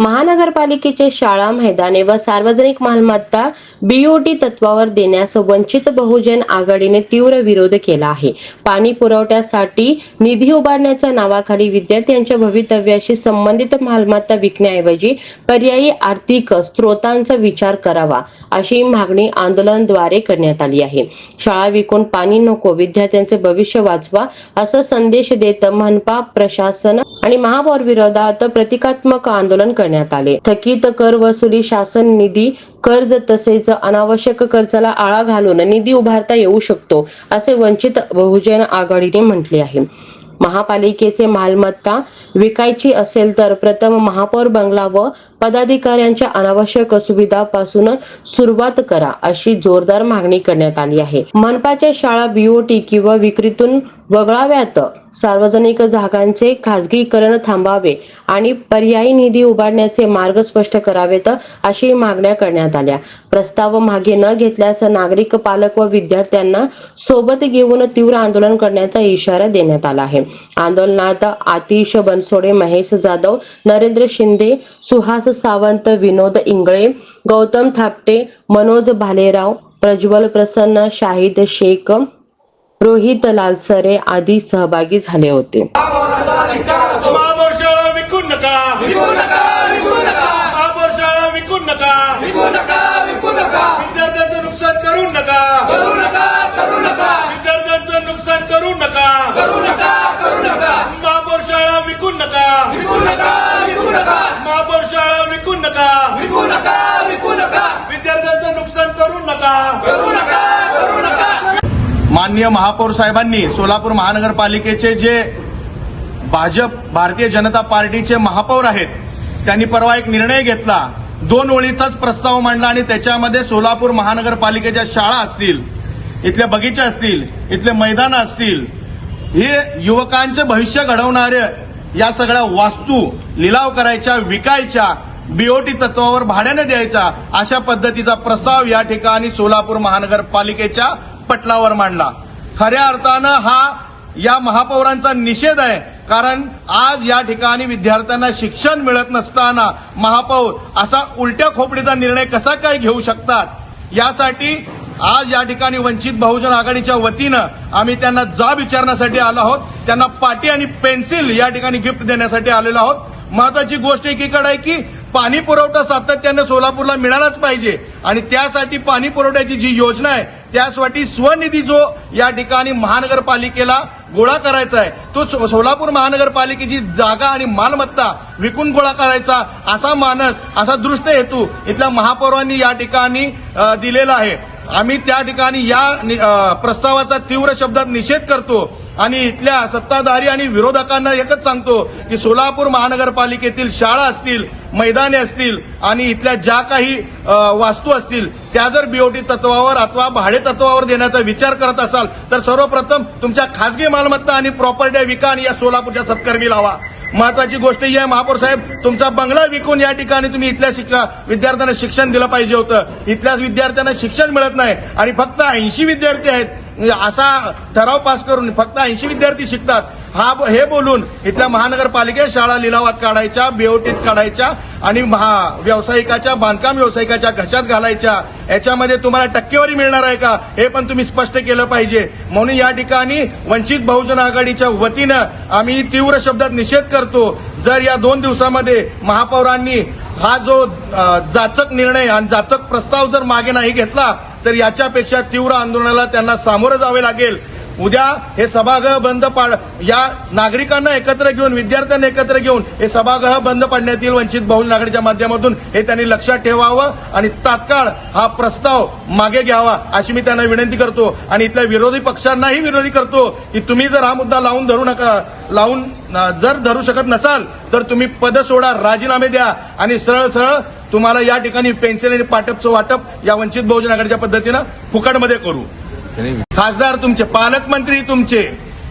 महानगरपालिकेचे शाळा, मैदाने व सार्वजनिक मालमत्ता बीओटी तत्वावर देण्यास वंचित बहुजन आघाडीने तीव्र विरोध केला आहे. पाणी पुरवठ्यासाठी निधी उभारण्याच्या नावाखाली विद्यार्थ्यांच्या भवितव्याशी संबंधित मालमत्ता विकण्याऐवजी पर्यायी आर्थिक स्रोतांचा विचार करावा, अशी मागणी आंदोलनाद्वारे करण्यात आली आहे. शाळा विकून पाणी नको, विद्यार्थ्यांचे भविष्य वाचवा, असा संदेश देत मनपा प्रशासन आणि महापौर विरोधात प्रतिकात्मक आंदोलन करण्यात आले. थकीत कर वसुली, शासन निधी, कर्ज तसेच अनावश्यक खर्चाला आळा घालून निधी उभारता येऊ शकतो, असे वंचित बहुजन आघाडीने म्हटले आहे. महापालिकेचे मालमत्ता विकायची असेल तर प्रथम महापौर बंगला व पदाधिकाऱ्यांच्या अनावश्यक सुविधांपासून सुरुवात करा, अशी जोरदार मागणी करण्यात आली आहे. मनपाच्या शाळा बीओटी किंवा विक्रीतून वगळाव्यात, सार्वजनिक जागांचे खासगीकरण थांबावे आणि पर्यायी निधी उभारण्याचे मार्ग स्पष्ट करावेत, अशी मागण्या करण्यात आल्या. प्रस्ताव मागे न घेतल्यास नागरिक, पालक व विद्यार्थ्यांना सोबत घेऊन तीव्र आंदोलन करण्याचा इशारा देण्यात आला आहे. आंदोलनात आतिश बनसोडे, महेश जाधव, नरेंद्र शिंदे, सुहास सावंत, विनोद इंगळे, गौतम थापटे, मनोज भालेराव, प्रज्वल प्रसन्न, शाहिद शेख, रोहित लालसरे आदी सहभागी झाले होते. विद्यार्थ्यांचं नुकसान करू नका, विद्यार्थ्यांचं नुकसान करू नका, महापौर शाळा विकू नका, महापौर शाळा विकू नका, विद्यार्थ्यांचं नुकसान करू नका. माननीय महापौर साहेबांनी सोलापूर महानगरपालिकेचे जे भाजप, भारतीय जनता पार्टीचे महापौर आहेत, त्यांनी परवा एक निर्णय घेतला. 2 ओळीचाच प्रस्ताव मांडला आणि त्याच्यामध्ये सोलापूर महानगरपालिकेच्या शाळा असतील, इथले बगीचे असतील, इथले मैदान असतील, हे युवकांचे भविष्य घडवणारे या सगळ्या वास्तू लिलाव करायच्या, विकायच्या, बीओटी तत्वावर भाड्याने द्यायचा, अशा पद्धतीचा प्रस्ताव या ठिकाणी सोलापूर महानगरपालिकेच्या पटलावर मांडला. खऱ्या अर्थानं हा या महापौरांचा निषेध आहे. कारण आज या ठिकाणी विद्यार्थ्यांना शिक्षण मिळत नसताना महापौर असा उलट्या खोपडीचा निर्णय कसा काय घेऊ शकतात, यासाठी आज या ठिकाणी वंचित बहुजन आघाडीच्या वतीनं आम्ही त्यांना जाब विचारण्यासाठी आलो आहोत. त्यांना पाटी आणि पेन्सिल या ठिकाणी गिफ्ट देण्यासाठी आलेलो आहोत. महत्वाची गोष्ट एकीकडे आहे की पाणी पुरवठा सातत्याने सोलापूरला मिळालाच पाहिजे आणि त्यासाठी पाणी पुरवठ्याची जी योजना आहे त्यासाठी स्वनिधी जो या ठिकाणी महानगरपालिकेला गोळा करायचा आहे, तो सोलापूर महानगरपालिकेची जागा आणि मालमत्ता विकून गोळा करायचा, असा मानस, असा दृष्ट हेतू इथल्या महापौरांनी या ठिकाणी दिलेला आहे. आम्ही त्या ठिकाणी या प्रस्तावाचा तीव्र शब्दात निषेध करतो आणि इथल्या सत्ताधारी आणि विरोधकांना एकच सांगतो की सोलापूर महानगरपालिकेतील शाळा असतील, मैदाने असतील आणि इथल्या ज्या काही वास्तू असतील त्या जर बीओटी तत्वावर अथवा भाडे तत्वावर देण्याचा विचार करत असाल तर सर्वप्रथम तुमच्या खासगी मालमत्ता आणि प्रॉपर्टी विका आणि या सोलापूरच्या सत्कर्मी लावा. महत्वाची गोष्ट ही आहे महापौर साहेब, तुमचा बंगला विकून या ठिकाणी तुम्ही इथल्या विद्यार्थ्यांना शिक्षण दिलं पाहिजे होतं. इथल्या विद्यार्थ्यांना शिक्षण मिळत नाही आणि फक्त 80 विद्यार्थी आहेत असा ठराव पास करून फक्त 80 विद्यार्थी शिकतात हे बोलून इथल्या महानगरपालिकेत शाळा लिलावात काढायच्या, बीओटीत काढायच्या आणि व्यावसायिकाच्या, बांधकाम व्यावसायिकाच्या घशात घालायच्या. याच्यामध्ये तुम्हाला टक्केवारी मिळणार आहे का हे पण तुम्ही स्पष्ट केलं पाहिजे. म्हणून या ठिकाणी वंचित बहुजन आघाडीच्या वतीनं आम्ही तीव्र शब्दात निषेध करतो. जर या 2 दिवसामध्ये महापौरांनी हा जो जाचक निर्णय आणि जाचक प्रस्ताव जर मागे नाही घेतला तर याच्यापेक्षा तीव्र आंदोलनाला त्यांना सामोरं जावे लागेल. उद्या हे सभागृह बंद या नागरिकांना एकत्र घेऊन, विद्यार्थ्यांना एकत्र घेऊन हे सभागृह बंद पाडण्यात येईल. वंचित बहुजन आघाडीच्या माध्यमातून हे त्यांनी लक्षात ठेवावं आणि तात्काळ हा प्रस्ताव मागे घ्यावा अशी मी त्यांना विनंती करतो. आणि इथल्या विरोधी पक्षांनाही विरोधी करतो की तुम्ही जर हा मुद्दा जर धरू शकत नसाल तर तुम्ही पद सोडा, राजीनामे द्या आणि सरळ सरळ तुम्हाला या ठिकाणी पेन्सिल आणि पाटपचं वाटप या वंचित बहुजन आघाडीच्या पद्धतीनं फुकटमध्ये करू. खासदार तुमचे, पालकमंत्री तुमचे,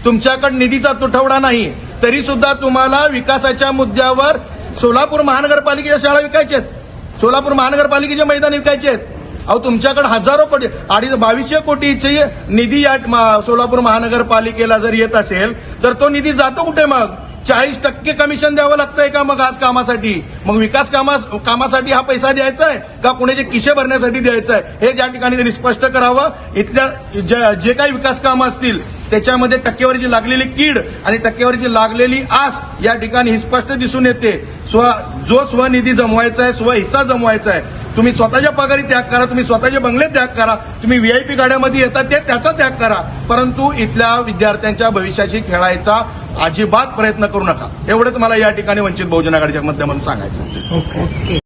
तुमच्याकडे निधीचा तुटवडा नाही तरी सुद्धा तुम्हाला विकासाच्या मुद्द्यावर सोलापूर महानगरपालिकेच्या शाळा विकायच्या आहेत, सोलापूर महानगरपालिकेचे मैदान विकायचे आहेत. अहो तुमच्याकडे हजारो कोटी, 2200 कोटीचे निधी या सोलापूर महानगरपालिकेला जर येत असेल तर तो निधी जातो कुठे? मग 40% कमिशन द्यावं लागतंय का मग आज कामासाठी? मग विकास कामासाठी हा पैसा द्यायचा आहे का कुणाचे खिशे भरण्यासाठी द्यायचा आहे? हे ज्या ठिकाणी त्यांनी स्पष्ट करावं. इथल्या जे काही विकास कामं असतील त्याच्यामध्ये टक्केवारीची लागलेली कीड आणि टक्केवारीची लागलेली आस या ठिकाणी ही स्पष्ट दिसून येते. जो स्वनिधी जमवायचा आहे, स्वहिस्सा जमवायचा आहे, तुम्ही स्वतःच्या पगारी त्याग करा, तुम्ही स्वतःचे बंगले त्याग करा, तुम्ही व्हीआयपी गाड्यामध्ये येतात ते त्याचा त्याग करा, परंतु इथल्या विद्यार्थ्यांच्या भविष्याशी खेळायचा अजिबात प्रयत्न करू नका. एवढंच मला या ठिकाणी वंचित बहुजन आघाडीच्या माध्यमातून सांगायचं.